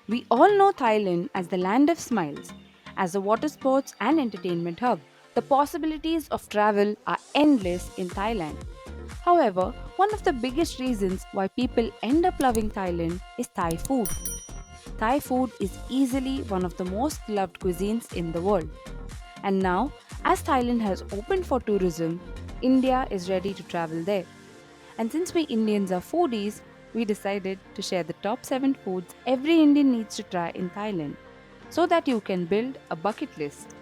We all know Thailand as the land of smiles, as a water sports and entertainment hub. The possibilities of travel are endless in Thailand. However, one of the biggest reasons why people end up loving Thailand is Thai food. Thai food is easily one of the most loved cuisines in the world. And now, as Thailand has opened for tourism, India is ready to travel there. And since we Indians are foodies, we decided to share the top 7 foods every Indian needs to try in Thailand so that you can build a bucket list.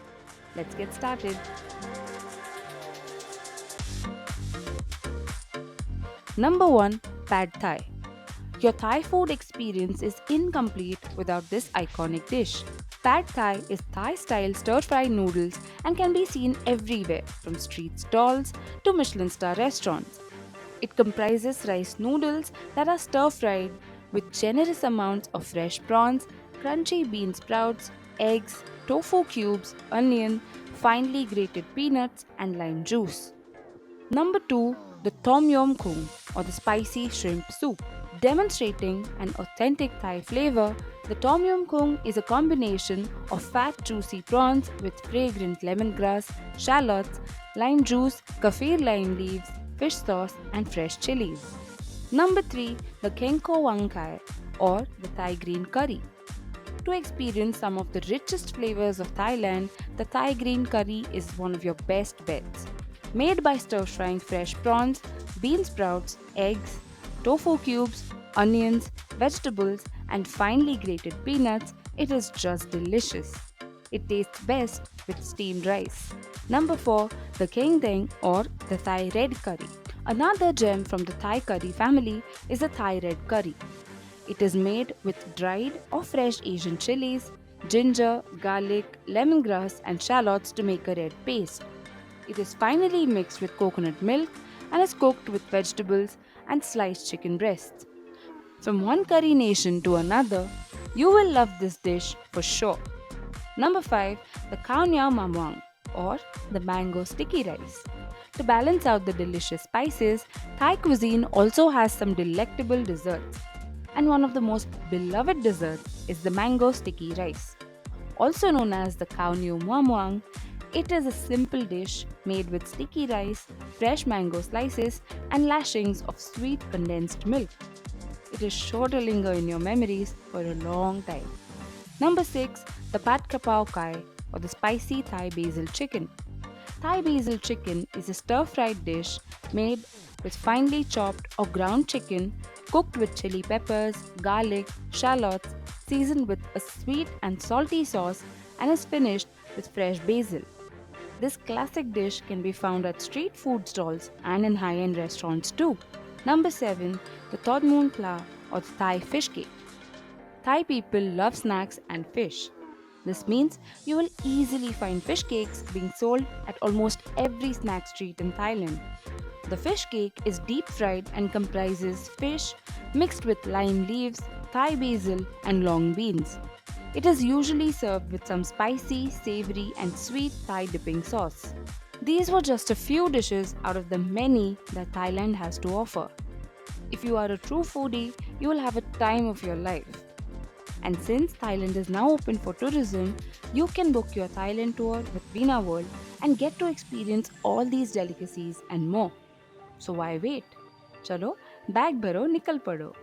Let's get started. Number 1, Pad Thai. Your Thai food experience is incomplete without this iconic dish. Pad Thai is Thai style stir fried noodles and can be seen everywhere from street stalls to Michelin star restaurants. It comprises rice noodles that are stir fried with generous amounts of fresh prawns, crunchy bean sprouts, eggs, tofu cubes, onion, finely grated peanuts, and lime juice. Number 2, the Tom Yum Kung or the spicy shrimp soup. Demonstrating an authentic Thai flavor, the Tom Yum Kung is a combination of fat juicy prawns with fragrant lemongrass, shallots, lime juice, kaffir lime leaves, fish sauce, and fresh chilies. Number 3, the Kenko Wang Kai or the Thai green curry. To experience some of the richest flavors of Thailand, the Thai green curry is one of your best bets. Made by stir frying fresh prawns, bean sprouts, eggs, tofu cubes, onions, vegetables, and finely grated peanuts, it is just delicious. It tastes best with steamed rice. Number 4, the Keng Deng or the Thai red curry. Another gem from the Thai curry family is the Thai red curry. It is made with dried or fresh Asian chilies, ginger, garlic, lemongrass, and shallots to make a red paste. It is finally mixed with coconut milk and is cooked with vegetables and sliced chicken breasts. From one curry nation to another, you will love this dish for sure. Number 5, the Khao Niao Mamwang or the mango sticky rice. To balance out the delicious spices, Thai cuisine also has some delectable desserts. And one of the most beloved desserts is the mango sticky rice. Also known as the Khao Niao Mamwang, it is a simple dish made with sticky rice, fresh mango slices, and lashings of sweet condensed milk. It is sure to linger in your memories for a long time. Number 6, the Pat Krapao Kai or the spicy Thai basil chicken. Thai basil chicken is a stir fried dish made with finely chopped or ground chicken, cooked with chili peppers, garlic, shallots, seasoned with a sweet and salty sauce, and is finished with fresh basil. This classic dish can be found at street food stalls and in high end restaurants too. Number 7, the Tod Moon Pla or the Thai fish cake. Thai people love snacks and fish. This means you will easily find fish cakes being sold at almost every snack street in Thailand. The fish cake is deep fried and comprises fish mixed with lime leaves, Thai basil, and long beans. It is usually served with some spicy, savory, and sweet Thai dipping sauce. These were just a few dishes out of the many that Thailand has to offer. If you are a true foodie, you will have a time of your life. And since Thailand is now open for tourism, you can book your Thailand tour with Veena World and get to experience all these delicacies and more. So why wait? Chalo, bag bharo nikal pado.